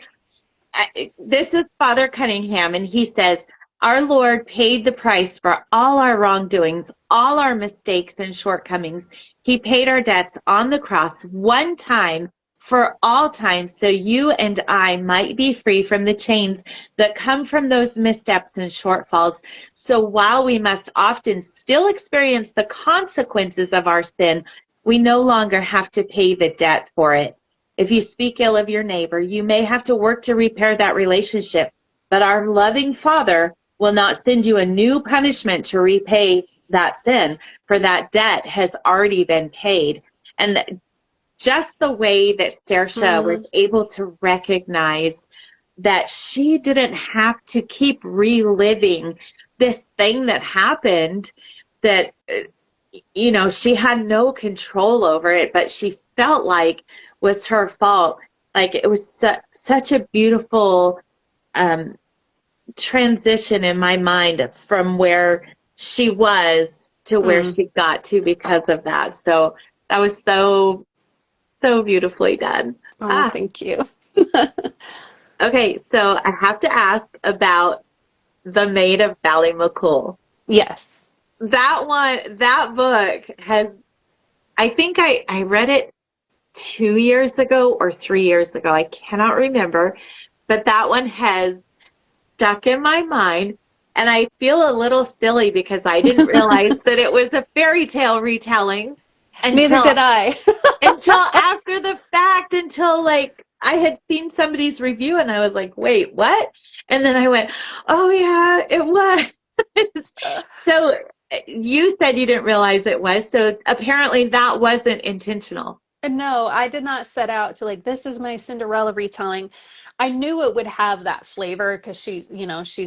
This is Father Cunningham, and he says, our Lord paid the price for all our wrongdoings, all our mistakes and shortcomings. He paid our debts on the cross one time for all time, so you and I might be free from the chains that come from those missteps and shortfalls. So while we must often still experience the consequences of our sin, we no longer have to pay the debt for it. If you speak ill of your neighbor, you may have to work to repair that relationship, but our loving Father will not send you a new punishment to repay that sin, for that debt has already been paid. And just the way that Saoirse was able to recognize that she didn't have to keep reliving this thing that happened, that she had no control over it, but she felt like was her fault. Like, it was such a beautiful transition in my mind from where she was to where she got to because of that. So that was so beautifully done. Oh, thank you. Okay, so I have to ask about The Maid of Ballymaccool. Yes. That book has, I think I read it 2 years ago or 3 years ago. I cannot remember, but that one has stuck in my mind. And I feel a little silly because I didn't realize that it was a fairy tale retelling Neither until did I. until after the fact, until like I had seen somebody's review and I was like, wait, what? And then I went, oh yeah, it was. So you said you didn't realize it was. So apparently that wasn't intentional. No, I did not set out to like, this is my Cinderella retelling. I knew it would have that flavor because she's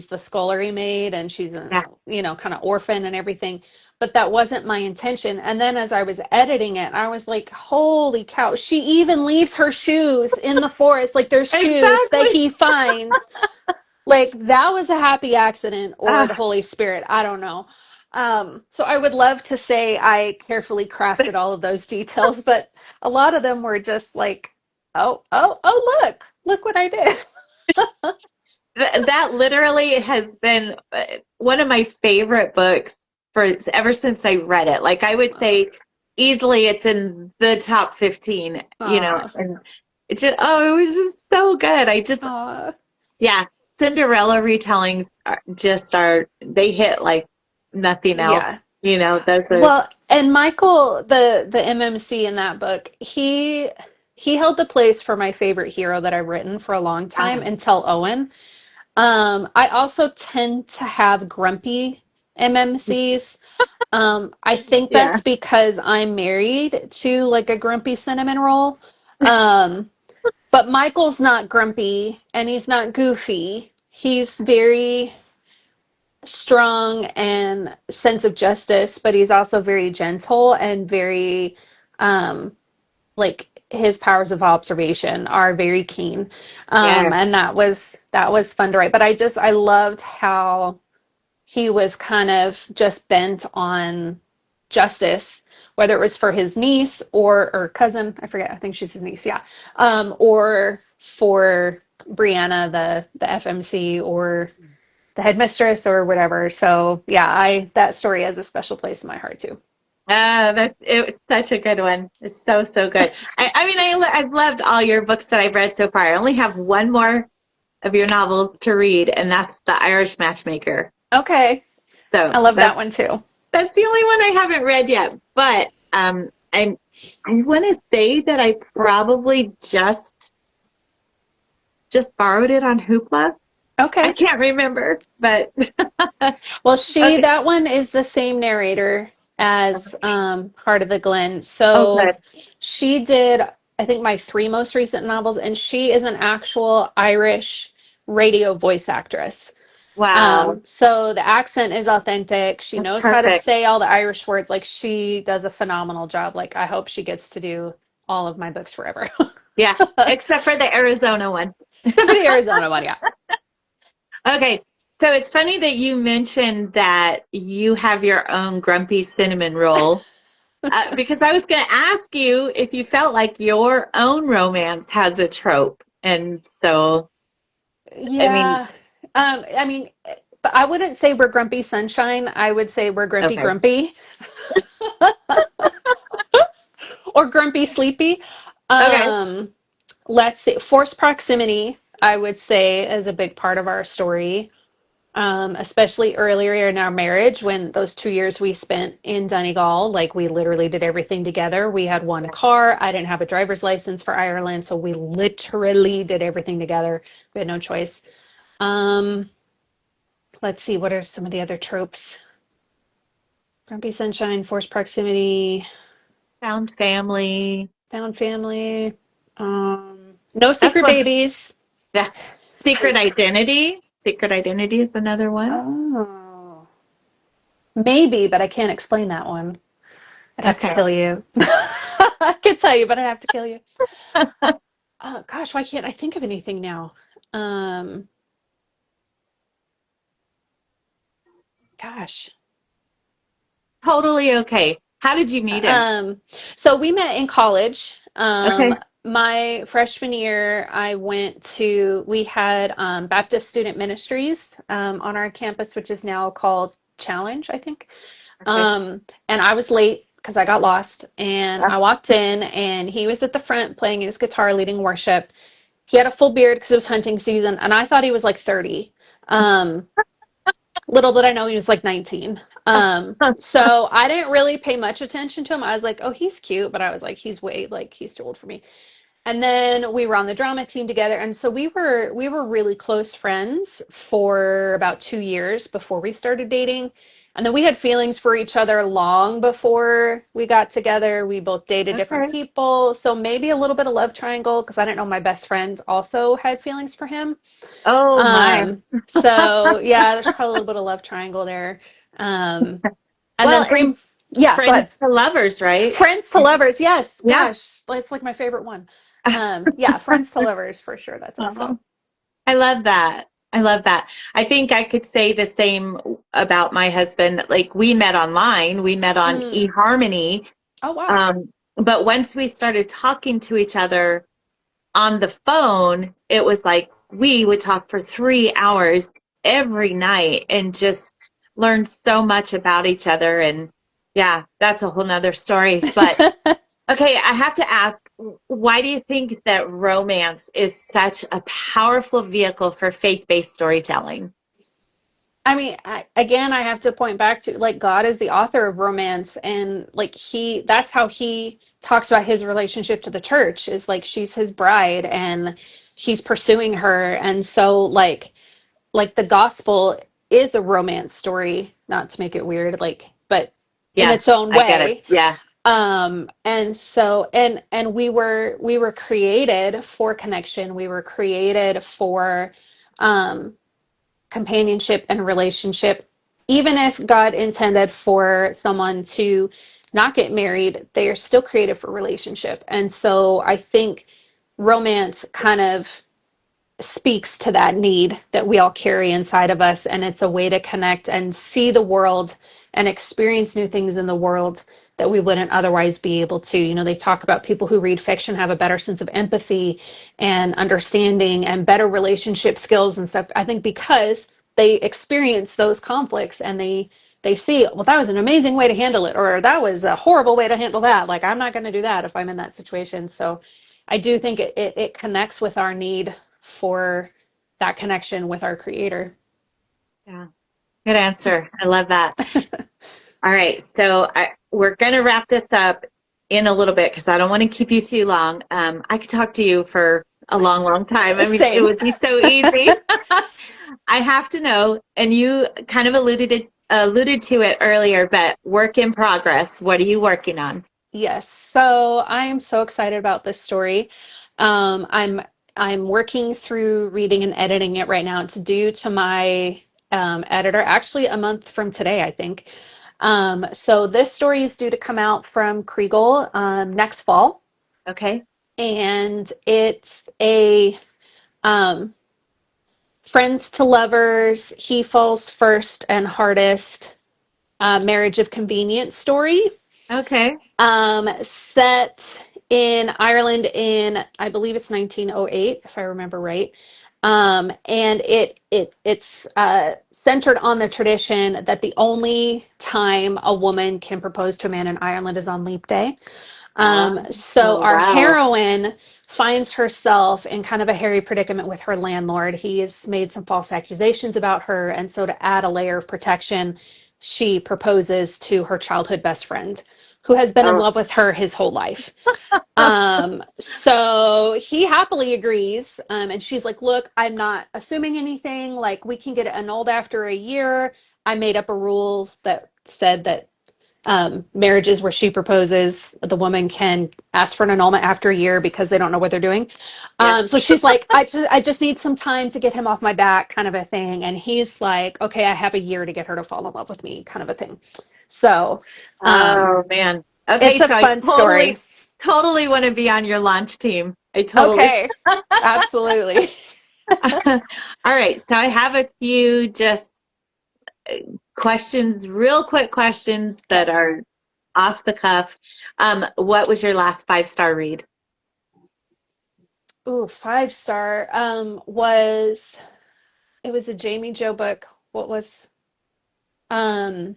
the scullery maid and she's a, Yeah. kind of orphan and everything. But that wasn't my intention. And then as I was editing it, I was like, holy cow, she even leaves her shoes in the forest. Like there's shoes that Exactly. he finds. Like that was a happy accident or the Ah, Holy Spirit. I don't know. So I would love to say I carefully crafted all of those details, but a lot of them were just like, look what I did. that literally has been one of my favorite books for ever since I read it. Like I would say easily it's in the top 15, Aw, and it just, oh, it was just so good. aw. Yeah, Cinderella retellings they hit like nothing else. Yeah. Those are, Well, and Michael, the MMC in that book, he held the place for my favorite hero that I've written for a long time um, until Owen. I also tend to have grumpy MMCs. I think yeah, that's because I'm married to like a grumpy cinnamon roll. Um, but Michael's not grumpy and he's not goofy. He's very strong and sense of justice, but he's also very gentle and very like his powers of observation are very keen. yeah, And that was fun to write. But I loved how he was kind of just bent on justice, whether it was for his niece or cousin, I forget, I think she's his niece, yeah, or for Brianna, the FMC, or the headmistress, or whatever. So yeah, I that story has a special place in my heart too. it's such a good one. It's so so good. I mean, I've loved all your books that I've read so far. I only have one more of your novels to read, and that's The Irish Matchmaker. Okay, So I love that that's one too. that's the only one I haven't read yet. But I want to say that I probably just borrowed it on Hoopla. I Okay. can't remember, but Well, okay. that one is the same narrator as Heart of the Glen. Oh, So good. she did, I think, my three most recent novels, and she is an actual Irish radio voice actress. Wow. So the accent is authentic. She That's knows how to perfect. say all the Irish words. Like she does a phenomenal job. Like I hope she gets to do all of my books forever. Yeah, except for the Arizona one. Except for the Arizona one, yeah. Okay. So it's funny that you mentioned that you have your own grumpy cinnamon roll, because I was going to ask you if you felt like your own romance has a trope. And so, I mean, Yeah. I mean, but I wouldn't say we're grumpy sunshine. I would say we're grumpy okay. grumpy or grumpy sleepy. Okay. Um, let's see. Forced proximity, I would say, is a big part of our story. Especially earlier in our marriage when those 2 years we spent in Donegal, like we literally did everything together. We had one car. I didn't have a driver's license for Ireland, so we literally did everything together. We had no choice. Um, let's see, what are some of the other tropes? Grumpy sunshine, forced proximity, Found family. found family, no That's secret one. babies. Yeah. Secret identity. Secret identity is another one. Oh, maybe, but I can't explain that one. I'd have to Okay. kill you. I could tell you, but I'd have to kill you. Oh gosh, why can't I think of anything now? Um, gosh. Totally okay. How did you meet him? Um, so we met in college. Okay. My freshman year, we had Baptist Student Ministries on our campus, which is now called Challenge, I think. Okay. And I was late because I got lost. And I walked in, and he was at the front playing his guitar, leading worship. He had a full beard because it was hunting season, and I thought he was like 30. Um, Little did I know he was like 19. So I didn't really pay much attention to him. I was like, oh, he's cute, but I was like, he's too old for me. And then we were on the drama team together, and so we were really close friends for about 2 years before we started dating. And then we had feelings for each other long before we got together. We both dated different Okay. people, so maybe a little bit of love triangle because I didn't know my best friend also had feelings for him. Oh my. So yeah, there's probably a little bit of love triangle there. Um, and Well, then and yeah, go ahead. friends to lovers, right? Friends to lovers, yes, Yeah. gosh, it's like my favorite one. Yeah, friends to lovers for sure. That's us. So, Oh, I love that. I love that. I think I could say the same about my husband. Like we met online, we met on mm. eHarmony. Oh wow. But once we started talking to each other on the phone, it was like we would talk for 3 hours every night and just learn so much about each other. And yeah, that's a whole nother story. But okay, I have to ask, why do you think that romance is such a powerful vehicle for faith-based storytelling? I mean, again, I have to point back to like God is the author of romance, and like that's how he talks about his relationship to the church is like she's his bride and he's pursuing her, and so like the gospel is a romance story, not to make it weird, like, but in Yes, its own I get it. way. Yeah, And so and we were created for connection. We were created for um companionship and relationship. Even if God intended for someone to not get married, they are still created for relationship. And so I think romance kind of speaks to that need that we all carry inside of us. And it's a way to connect and see the world and experience new things in the world that we wouldn't otherwise be able to. You know, they talk about people who read fiction have a better sense of empathy and understanding and better relationship skills and stuff. I think because they experience those conflicts and they see, well, that was an amazing way to handle it, or that was a horrible way to handle that. Like, I'm not going to do that if I'm in that situation. So I do think it connects with our need for that connection with our creator. yeah. Good answer. I love that. All right, so we're going to wrap this up in a little bit because I don't want to keep you too long. I could talk to you for a long, long time. I mean, it Same. would be so easy. I have to know, and you kind of alluded to it earlier, but work in progress. What are you working on? Yes. So I am so excited about this story. I'm working through reading and editing it right now. It's due to my editor actually a month from today, I think. So this story is due to come out from Kriegel next fall, Okay. and it's a um, friends to lovers, he falls first and hardest, marriage of convenience story. Okay. Set in Ireland in, I believe it's 1908, if I remember right. And it's centered on the tradition that the only time a woman can propose to a man in Ireland is on Leap Day. So Oh, our wow. heroine finds herself in kind of a hairy predicament with her landlord. He has made some false accusations about her, and so to add a layer of protection, she proposes to her childhood best friend, who has been in Oh, love with her his whole life. So he happily agrees, and she's like, "Look, I'm not assuming anything. Like, we can get it annulled after a year. I made up a rule that said that marriages where she proposes, the woman can ask for an annulment after a year because they don't know what they're doing. yeah. So she's like, I just need some time to get him off my back, kind of a thing. And he's like, okay, I have a year to get her to fall in love with me, kind of a thing. So um, Oh, man. it's Okay, a so I fun totally, story. totally want to be on your launch team. I totally. Okay, absolutely. All right, so I have a few just questions, real quick questions that Okay. are off the cuff. What was your last 5-star read? Ooh, 5 star. It was a Jamie Joe book. What was um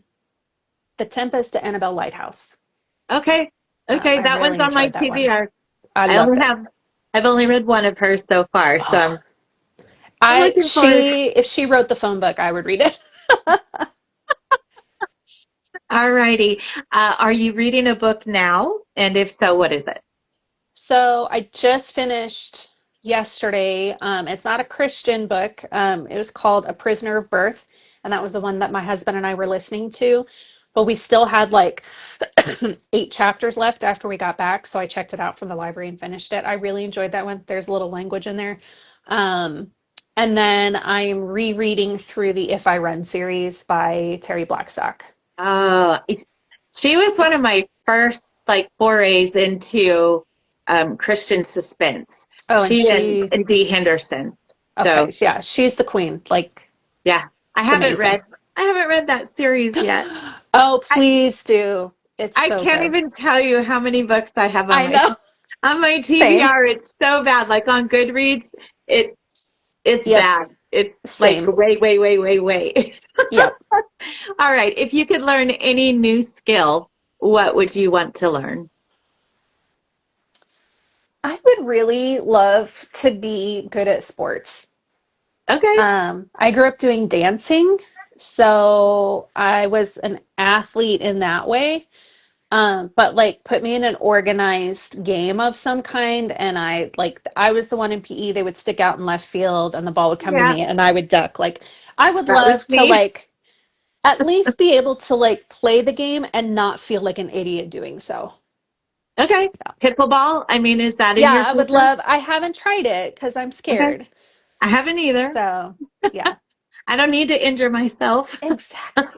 The Tempest to Annabelle Lighthouse. Okay. Okay, I that one's really on my enjoyed that one. TBR. I I loved only it. have I've only read one of hers so far, so Oh, I'm I looking forward. she if she wrote the phone book, I would read it. All righty. Are you reading a book now? And if so, what is it? So I just finished yesterday. It's not a Christian book. It was called A Prisoner of Birth, and that was the one that my husband and I were listening to. But we still had like 8 chapters left after we got back, so I checked it out from the library and finished it. I really enjoyed that one. There's a little language in there. Um, and then I'm rereading through the If I Run series by Terry Blackstock. Oh, she was one of my first like forays into Christian suspense. Oh, and She she, and Dee Henderson. So okay, yeah, she's the queen. Like, yeah, it's amazing. I haven't read that series yet. Oh, I please do. It's I so can't good. even tell you how many books I have I know. on my Same. TBR. It's so bad. Like on Goodreads, it's Yep. bad. It's like Same. way, way, way, way, way. Yep. All right. If you could learn any new skill, what would you want to learn? I would really love to be good at sports. Okay. I grew up doing dancing, so I was an athlete in that way. But like put me in an organized game of some kind, and I was the one in PE. They would stick out in left field, and the ball would come to Yeah, me, and I would duck. Like I would that was love to me. like at least be able to like play the game and not feel like an idiot doing so. Okay. Pickleball. I mean, is that in Yeah, your I would future? love. I haven't tried it because I'm Okay. scared. I haven't either. So, yeah, I don't need to injure myself.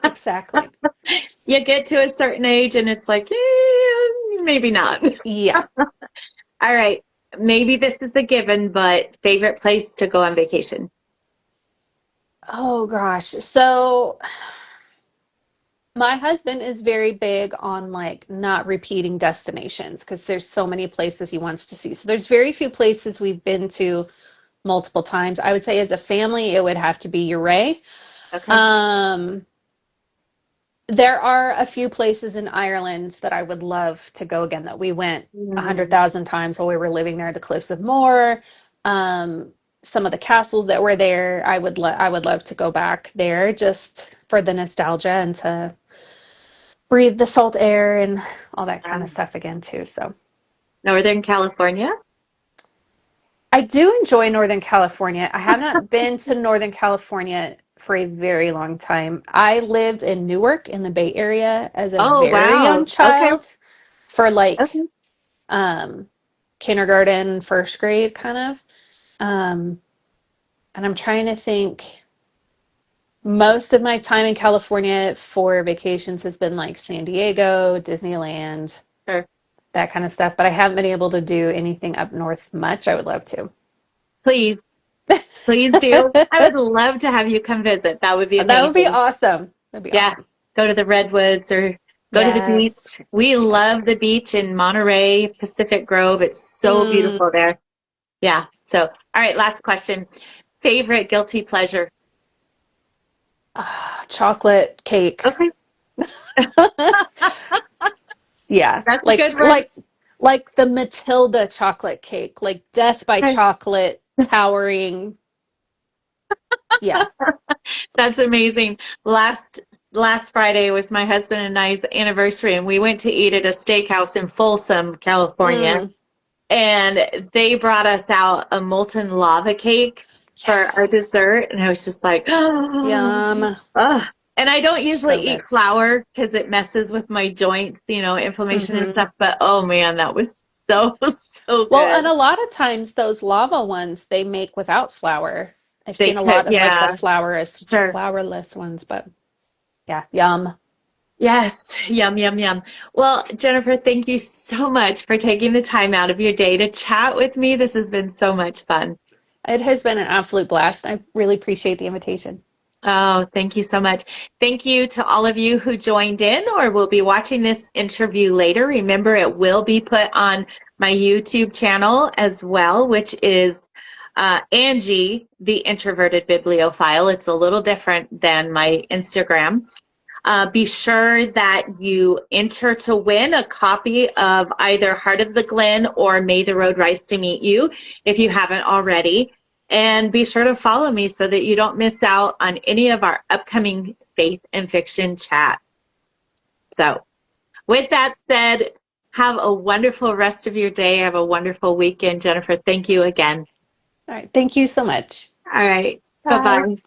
exactly. You get to a certain age and it's like, maybe not. Yeah. All right. Maybe this is a given, but favorite place to go on vacation? Oh gosh. So my husband is very big on like not repeating destinations because there's so many places he wants to see. So there's very few places we've been to multiple times. I would say as a family, it would have to be Uray. Okay. Um, There are a few places in Ireland that I would love to go again that we went a hundred Mm, thousand times while we were living there. The Cliffs of Moher, um, some of the castles that were there. I would love to go back there just for the nostalgia and to breathe the salt air and all that kind of um, stuff again too. So Northern California? I do enjoy Northern California. I have not been to Northern California for a very long time. I lived in Newark in the Bay Area as a Oh, very young wow. Okay. child for like Okay. um, kindergarten, first grade, kind of. Um, and I'm trying to think. Most of my time in California for vacations has been like San Diego, Disneyland, Sure. that kind of stuff. But I haven't been able to do anything up north much. I would love to. Please, please do. I would love to have you come visit. That would be That would be amazing. awesome. That'd be Yeah. awesome. Go to the Redwoods or go to the Yes. beach. We Yep. love the beach in Monterey, Pacific Grove. It's so Mm. beautiful there. Yeah. So, all right, last question. Favorite guilty pleasure? Chocolate cake. Okay. Yeah. That's a good one. Like the Matilda chocolate cake, like death by Okay. chocolate, towering. Yeah. That's amazing. Last Friday was my husband and I's anniversary, and we went to eat at a steakhouse in Folsom, California. Mm. And they brought us out a molten lava cake for our Yes. dessert. And I was just like, oh, Yum. and I don't usually So eat good. flour because it messes with my joints, inflammation and Hmm. stuff. But oh man, that was so, so Well, and good. a lot of times those lava ones they make without flour. I've They seen a put, lot of like the yeah, sure. flourless ones, but yeah, yum. Yes, yum, yum, yum. Well, Jennifer, thank you so much for taking the time out of your day to chat with me. This has been so much fun. It has been an absolute blast. I really appreciate the invitation. Oh, thank you so much. Thank you to all of you who joined in or will be watching this interview later. Remember, it will be put on my YouTube channel as well, which is Angie, the Introverted Bibliophile. It's a little different than my Instagram. Be sure that you enter to win a copy of either Heart of the Glen or May the Road Rise to Meet You if you haven't already. And be sure to follow me so that you don't miss out on any of our upcoming faith and fiction chats. So with that said, have a wonderful rest of your day. Have a wonderful weekend. Jennifer, thank you again. All right. Thank you so much. All right. Bye. Bye-bye.